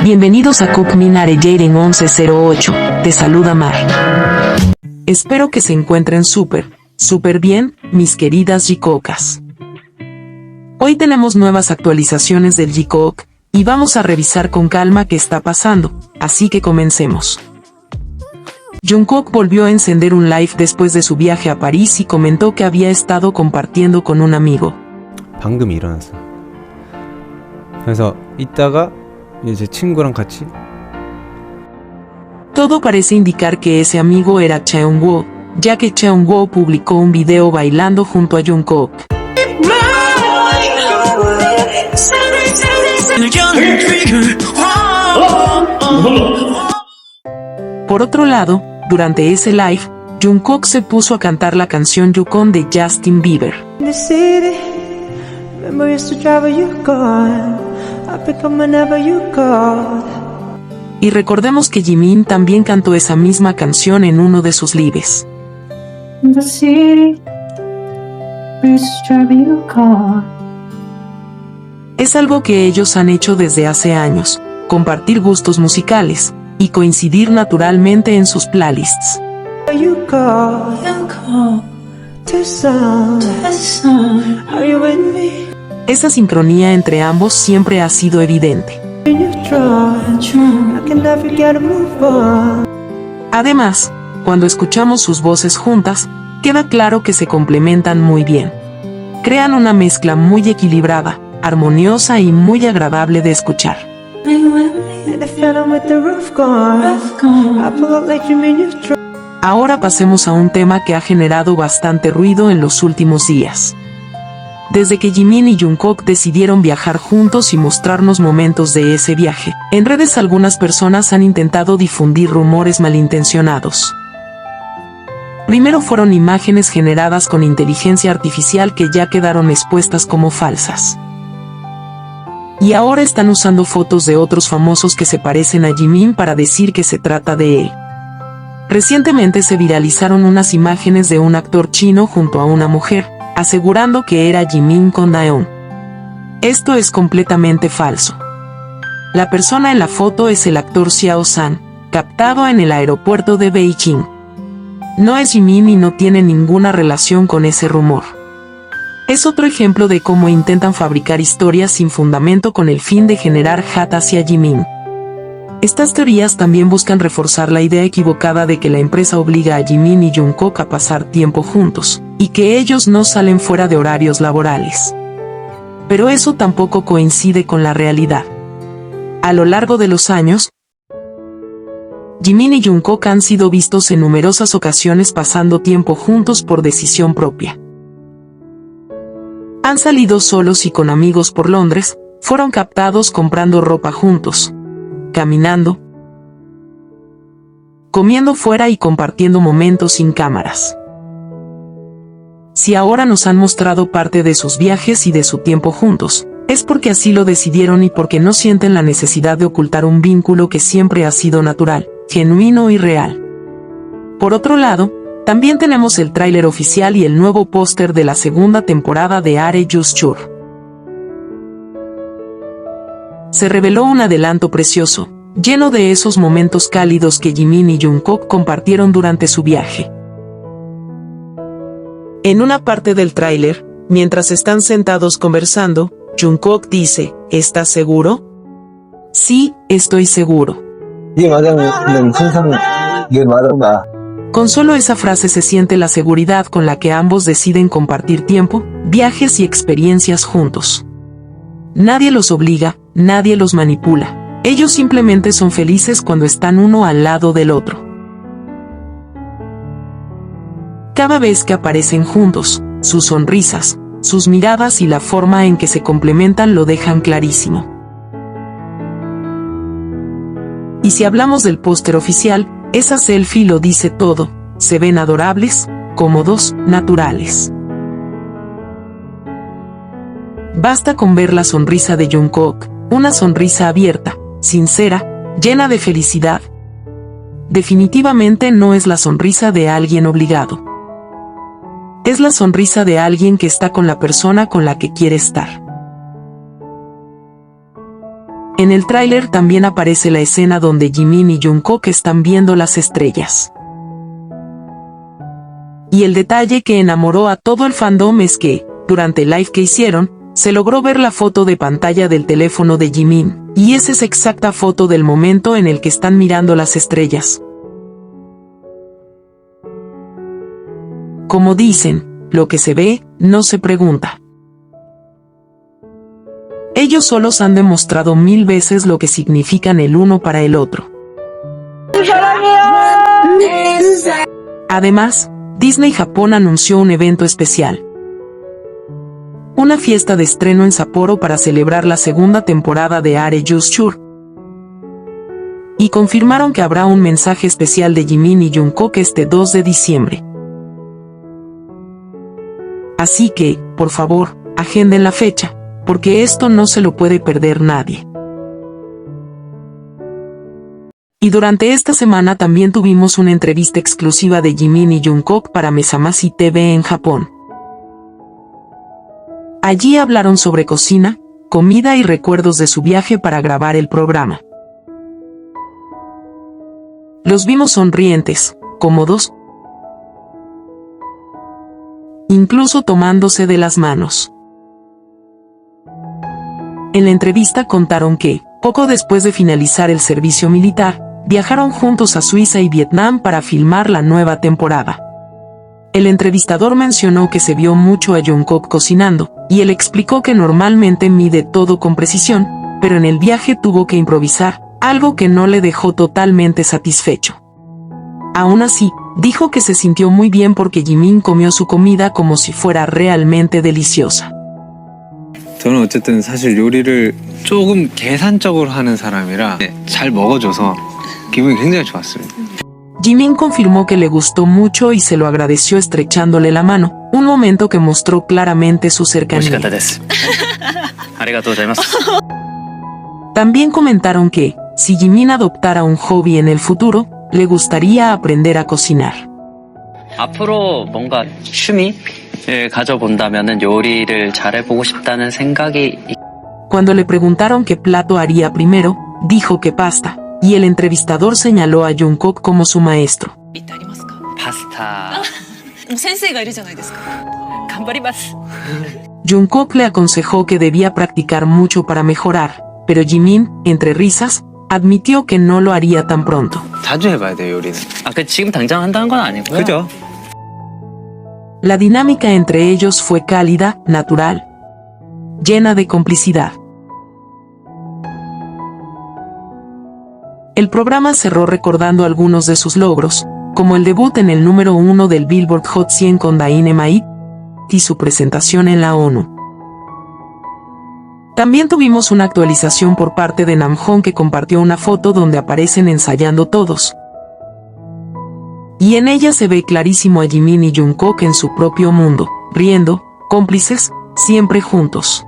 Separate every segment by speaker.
Speaker 1: Bienvenidos a Cook Minare Jaden 1108, te saluda Mar. Espero que se encuentren súper bien, mis queridas Jikookas. Hoy tenemos nuevas actualizaciones del Jikook, y vamos a revisar con calma qué está pasando, así que comencemos. Jungkook volvió a encender un live después de su viaje a París y comentó que había estado compartiendo con un amigo.
Speaker 2: 방금 일어났어. 그래서 이따가 이제 친구랑 같이.
Speaker 1: Todo parece indicar que ese amigo era Cheongwoo, ya que Cheongwoo publicó un video bailando junto a Jungkook. Por otro lado, durante ese live, Jungkook se puso a cantar la canción Yukon de Justin Bieber. Y recordemos que Jimin también cantó esa misma canción en uno de sus lives. Es algo que ellos han hecho desde hace años, compartir gustos musicales, y coincidir naturalmente en sus playlists. Esa sincronía entre ambos siempre ha sido evidente. Además, cuando escuchamos sus voces juntas, queda claro que se complementan muy bien. Crean una mezcla muy equilibrada, armoniosa y muy agradable de escuchar. Ahora pasemos a un tema que ha generado bastante ruido en los últimos días. Desde que Jimin y Jungkook decidieron viajar juntos y mostrarnos momentos de ese viaje, en redes algunas personas han intentado difundir rumores malintencionados. Primero fueron imágenes generadas con inteligencia artificial que ya quedaron expuestas como falsas. Y ahora están usando fotos de otros famosos que se parecen a Jimin para decir que se trata de él. Recientemente se viralizaron unas imágenes de un actor chino junto a una mujer, asegurando que era Jimin con Daeon. Esto es completamente falso. La persona en la foto es el actor Xiao San, captado en el aeropuerto de Beijing. No es Jimin y no tiene ninguna relación con ese rumor. Es otro ejemplo de cómo intentan fabricar historias sin fundamento con el fin de generar hate hacia Jimin. Estas teorías también buscan reforzar la idea equivocada de que la empresa obliga a Jimin y Jungkook a pasar tiempo juntos, y que ellos no salen fuera de horarios laborales. Pero eso tampoco coincide con la realidad. A lo largo de los años, Jimin y Jungkook han sido vistos en numerosas ocasiones pasando tiempo juntos por decisión propia. Han salido solos y con amigos por Londres, fueron captados comprando ropa juntos, caminando, comiendo fuera y compartiendo momentos sin cámaras. Si ahora nos han mostrado parte de sus viajes y de su tiempo juntos, es porque así lo decidieron y porque no sienten la necesidad de ocultar un vínculo que siempre ha sido natural, genuino y real. Por otro lado, también tenemos el tráiler oficial y el nuevo póster de la segunda temporada de Are You Sure. Se reveló un adelanto precioso, lleno de esos momentos cálidos que Jimin y Jungkook compartieron durante su viaje. En una parte del tráiler, mientras están sentados conversando, Jungkook dice, ¿estás seguro? Sí, estoy seguro. Con solo esa frase se siente la seguridad con la que ambos deciden compartir tiempo, viajes y experiencias juntos. Nadie los obliga, nadie los manipula. Ellos simplemente son felices cuando están uno al lado del otro. Cada vez que aparecen juntos, sus sonrisas, sus miradas y la forma en que se complementan lo dejan clarísimo. Y si hablamos del póster oficial, esa selfie lo dice todo, se ven adorables, cómodos, naturales. Basta con ver la sonrisa de Jungkook, una sonrisa abierta, sincera, llena de felicidad. Definitivamente no es la sonrisa de alguien obligado. Es la sonrisa de alguien que está con la persona con la que quiere estar. En el tráiler también aparece la escena donde Jimin y Jungkook están viendo las estrellas. Y el detalle que enamoró a todo el fandom es que, durante el live que hicieron, se logró ver la foto de pantalla del teléfono de Jimin, y esa es exacta foto del momento en el que están mirando las estrellas. Como dicen, lo que se ve, no se pregunta. Ellos solos han demostrado 1000 veces lo que significan el uno para el otro. Además, Disney Japón anunció un evento especial. Una fiesta de estreno en Sapporo para celebrar la segunda temporada de Are You Sure. Y confirmaron que habrá un mensaje especial de Jimin y Jungkook este 2 de diciembre. Así que, por favor, agenden la fecha, porque esto no se lo puede perder nadie. Y durante esta semana también tuvimos una entrevista exclusiva de Jimin y Jungkook para Mesamasi TV en Japón. Allí hablaron sobre cocina, comida y recuerdos de su viaje para grabar el programa. Los vimos sonrientes, cómodos, incluso tomándose de las manos. En la entrevista contaron que, poco después de finalizar el servicio militar, viajaron juntos a Suiza y Vietnam para filmar la nueva temporada. El entrevistador mencionó que se vio mucho a Jungkook cocinando, y él explicó que normalmente mide todo con precisión, pero en el viaje tuvo que improvisar, algo que no le dejó totalmente satisfecho. Aún así, dijo que se sintió muy bien porque Jimin comió su comida como si fuera realmente deliciosa.
Speaker 3: 저는 어쨌든 사실 요리를 조금 계산적으로 하는 사람이라 잘 먹어줘서 기분이 굉장히 좋았습니다.
Speaker 1: Jimin confirmó que le gustó mucho y se lo agradeció estrechándole la mano, un momento que mostró claramente su cercanía. También comentaron que, si Jimin adoptara un hobby en el futuro, le gustaría aprender a cocinar.
Speaker 4: 앞으로 뭔가 취미를 가져본다면은 요리를 잘해보고 싶다는 생각이.
Speaker 1: Cuando le preguntaron qué plato haría primero, dijo que pasta, y el entrevistador señaló a Jungkook como su maestro.
Speaker 4: 파스타.
Speaker 1: Jungkook le aconsejó que debía practicar mucho para mejorar, pero Jimin, entre risas, admitió que no lo haría tan pronto.
Speaker 3: 자주 해봐야 돼요, 요리는.
Speaker 4: 지금 당장 한다는 건 아니고요.
Speaker 3: 그죠?
Speaker 1: La dinámica entre ellos fue cálida, natural, llena de complicidad. El programa cerró recordando algunos de sus logros, como el debut en el número 1 del Billboard Hot 100 con Dynamite y su presentación en la ONU. También tuvimos una actualización por parte de Namjoon que compartió una foto donde aparecen ensayando todos. Y en ella se ve clarísimo a Jimin y Jungkook en su propio mundo, riendo, cómplices, siempre juntos.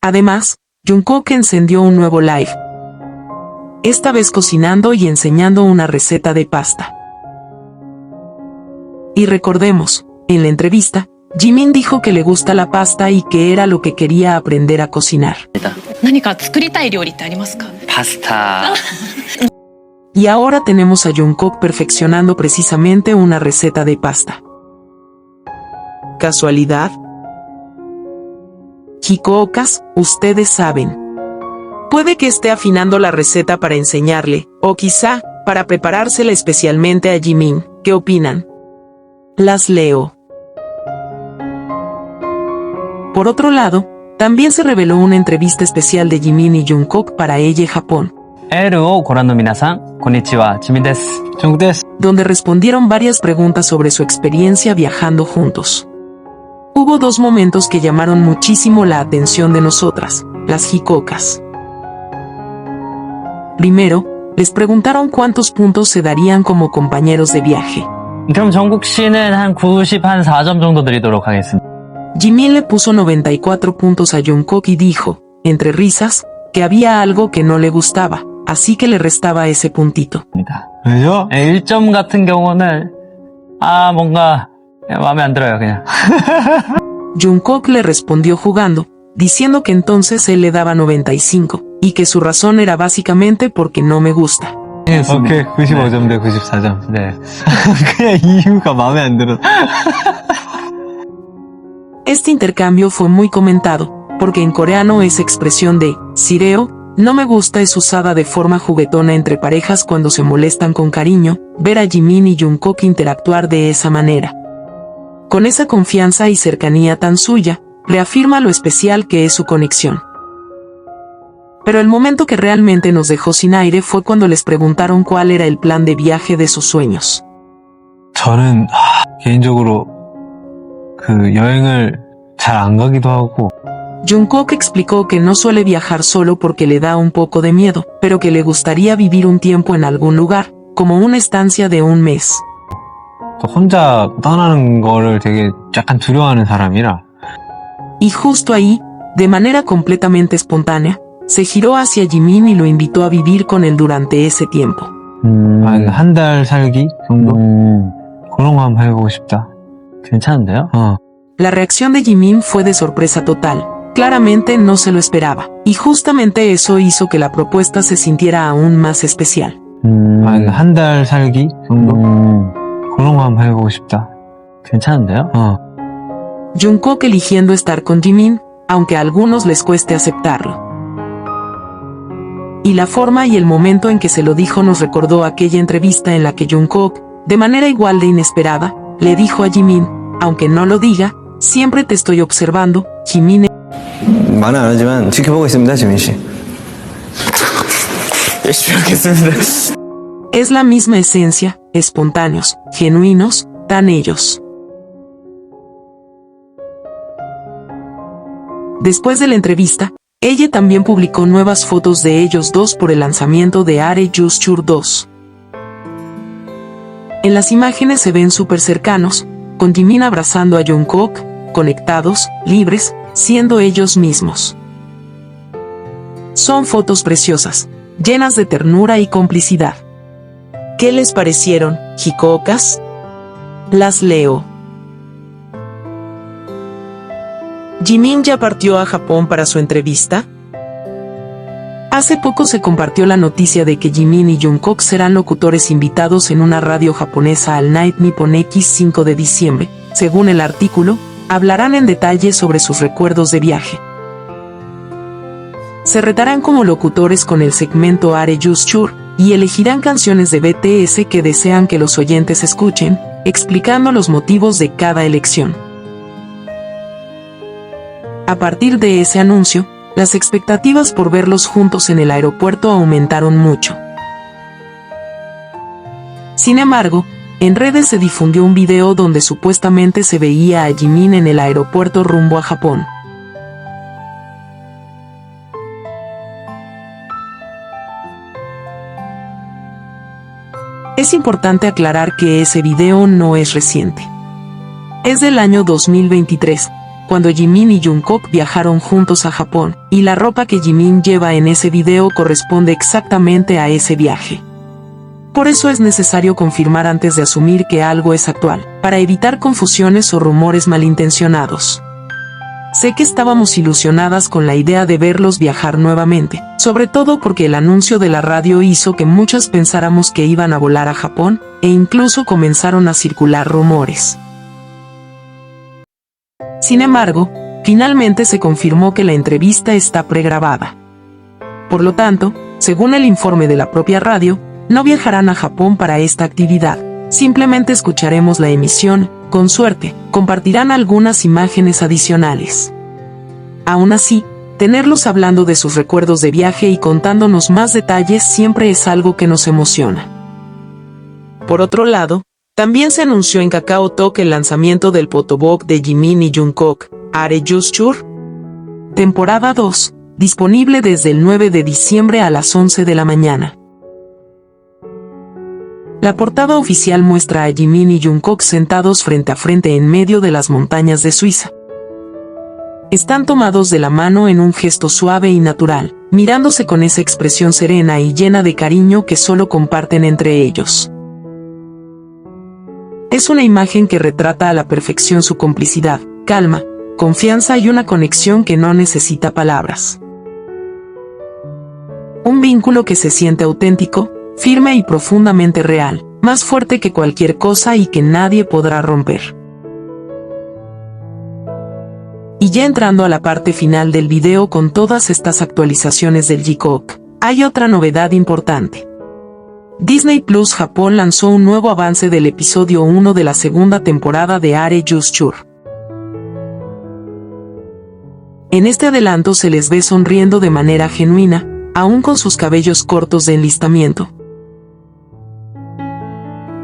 Speaker 1: Además, Jungkook encendió un nuevo live. Esta vez cocinando y enseñando una receta de pasta. Y recordemos, en la entrevista, Jimin dijo que le gusta la pasta y que era lo que quería aprender a cocinar.
Speaker 4: 파스타.
Speaker 1: Y ahora tenemos a Jungkook perfeccionando precisamente una receta de pasta. ¿Casualidad? Hikookas, ustedes saben. Puede que esté afinando la receta para enseñarle, o quizá, para preparársela especialmente a Jimin. ¿Qué opinan? Las leo. Por otro lado, también se reveló una entrevista especial de Jimin y Jungkook para Elle Japón.
Speaker 5: エールをご覧の皆さん、こんにちは、ジミンです。ジョングです。
Speaker 1: Donde respondieron varias preguntas sobre su experiencia viajando juntos. Hubo dos momentos que llamaron muchísimo la atención de nosotras, las Hikookas. Primero, les preguntaron cuántos puntos se darían como compañeros de viaje.
Speaker 5: 그럼 정국 씨는 한 94점 정도 드리도록 하겠습니다.
Speaker 1: Jimin le puso 94 puntos a Jungkook y dijo, entre risas, que había algo que no le gustaba, así que le restaba ese puntito.
Speaker 5: 왜죠? 1점 같은 경우는 뭔가 마음에 안 들어요, 그냥.
Speaker 1: Jungkook le respondió jugando, diciendo que entonces él le daba 95, y que su razón era básicamente porque no me gusta.
Speaker 6: 오케이, 95점 대 94점. 네. 그냥 이유가 마음에 안 들어.
Speaker 1: Este intercambio fue muy comentado, porque en coreano esa expresión de "sireo" no me gusta es usada de forma juguetona entre parejas cuando se molestan con cariño. Ver a Jimin y Jungkook interactuar de esa manera, con esa confianza y cercanía tan suya, reafirma lo especial que es su conexión. Pero el momento que realmente nos dejó sin aire fue cuando les preguntaron cuál era el plan de viaje de sus sueños.
Speaker 6: 저는 개인적으로 그 여행을 잘 안 가기도 하고
Speaker 1: Jungkook explicó que no suele viajar solo porque le da un poco de miedo, pero que le gustaría vivir un tiempo en algún lugar, como una estancia de un mes.
Speaker 6: 또 혼자 떠나는 거를 되게 약간 두려워하는 사람이라
Speaker 1: Y justo ahí, de manera completamente espontánea, se giró hacia Jimin y lo invitó a vivir con él durante ese tiempo.
Speaker 6: 한 달 살기 정도? 그런 거 한번 해보고 싶다.
Speaker 5: 괜찮은데요?
Speaker 1: La reacción de Jimin fue de sorpresa total. Claramente no se lo esperaba, y justamente eso hizo que la propuesta se sintiera aún más especial.
Speaker 6: 한 달 살기 정도? 그런 거 한번 해보고 싶다.
Speaker 5: 괜찮은데요?
Speaker 1: Jungkook eligiendo estar con Jimin, aunque a algunos les cueste aceptarlo. Y la forma y el momento en que se lo dijo nos recordó aquella entrevista en la que Jungkook, de manera igual de inesperada, le dijo a Jimin, aunque no lo diga, siempre te estoy observando, Jimin.
Speaker 7: 말은 안 하지만 지켜보고 있습니다, 지민 씨. 열심히 하겠습니다.
Speaker 1: Es la misma esencia, espontáneos, genuinos, tan ellos. Después de la entrevista, ella también publicó nuevas fotos de ellos dos por el lanzamiento de Are Just Chur 2. En las imágenes se ven súper cercanos, con Jimin abrazando a Jungkook, conectados, libres, siendo ellos mismos. Son fotos preciosas, llenas de ternura y complicidad. ¿Qué les parecieron, chicocas? Las leo. ¿Jimin ya partió a Japón para su entrevista? Hace poco se compartió la noticia de que Jimin y Jungkook serán locutores invitados en una radio japonesa al Night Nippon X5 de diciembre. Según el artículo, hablarán en detalle sobre sus recuerdos de viaje. Se retarán como locutores con el segmento Are Just Chur, y elegirán canciones de BTS que desean que los oyentes escuchen, explicando los motivos de cada elección. A partir de ese anuncio, las expectativas por verlos juntos en el aeropuerto aumentaron mucho. Sin embargo, en redes se difundió un video donde supuestamente se veía a Jimin en el aeropuerto rumbo a Japón. Es importante aclarar que ese video no es reciente. Es del año 2023, cuando Jimin y Jungkook viajaron juntos a Japón, y la ropa que Jimin lleva en ese video corresponde exactamente a ese viaje. Por eso es necesario confirmar antes de asumir que algo es actual, para evitar confusiones o rumores malintencionados. Sé que estábamos ilusionadas con la idea de verlos viajar nuevamente, sobre todo porque el anuncio de la radio hizo que muchas pensáramos que iban a volar a Japón, e incluso comenzaron a circular rumores. Sin embargo, finalmente se confirmó que la entrevista está pregrabada. Por lo tanto, según el informe de la propia radio, no viajarán a Japón para esta actividad, simplemente escucharemos la emisión, con suerte, compartirán algunas imágenes adicionales. Aún así, tenerlos hablando de sus recuerdos de viaje y contándonos más detalles siempre es algo que nos emociona. Por otro lado, también se anunció en Kakao Talk el lanzamiento del photobok de Jimin y Jungkook, Are Just Chur, temporada 2, disponible desde el 9 de diciembre a las 11 de la mañana. La portada oficial muestra a Jimin y Jungkook sentados frente a frente en medio de las montañas de Suiza. Están tomados de la mano en un gesto suave y natural, mirándose con esa expresión serena y llena de cariño que solo comparten entre ellos. Es una imagen que retrata a la perfección su complicidad, calma, confianza y una conexión que no necesita palabras. Un vínculo que se siente auténtico, firme y profundamente real, más fuerte que cualquier cosa y que nadie podrá romper. Y ya entrando a la parte final del video con todas estas actualizaciones del Jikook, hay otra novedad importante. Disney Plus Japón lanzó un nuevo avance del episodio 1 de la segunda temporada de Are You Sure. En este adelanto se les ve sonriendo de manera genuina, aún con sus cabellos cortos de enlistamiento.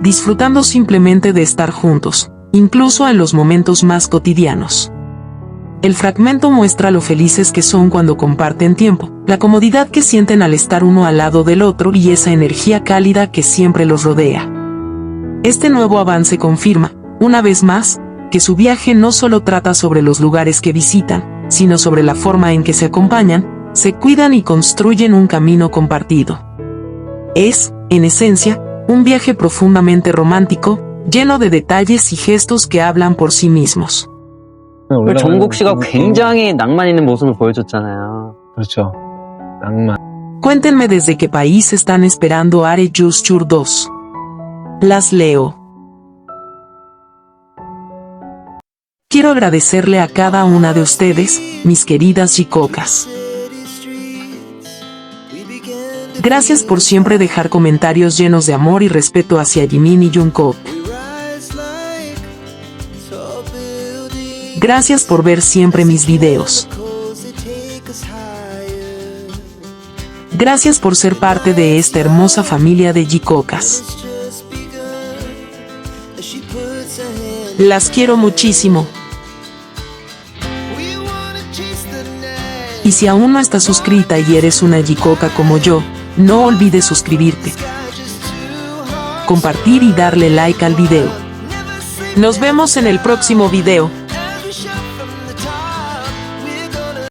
Speaker 1: Disfrutando simplemente de estar juntos, incluso en los momentos más cotidianos. El fragmento muestra lo felices que son cuando comparten tiempo, la comodidad que sienten al estar uno al lado del otro y esa energía cálida que siempre los rodea. Este nuevo avance confirma, una vez más, que su viaje no solo trata sobre los lugares que visitan, sino sobre la forma en que se acompañan, se cuidan y construyen un camino compartido. Es, en esencia, un viaje profundamente romántico, lleno de detalles y gestos que hablan por sí mismos.
Speaker 5: 정국 씨가 굉장히 낭만 있는 모습을 보여줬잖아요.
Speaker 6: 그렇죠. 낭만.
Speaker 1: Cuéntenme desde qué país están esperando Are You Sure 2. Las leo. Quiero agradecerle a cada una de ustedes, mis queridas Jikookas. Gracias por siempre dejar comentarios llenos de amor y respeto hacia Jimin y Jungkook. Gracias por ver siempre mis videos. Gracias por ser parte de esta hermosa familia de Jikookas. Las quiero muchísimo. Y si aún no estás suscrita y eres una Jikooka como yo, no olvides suscribirte, compartir y darle like al video. Nos vemos en el próximo video.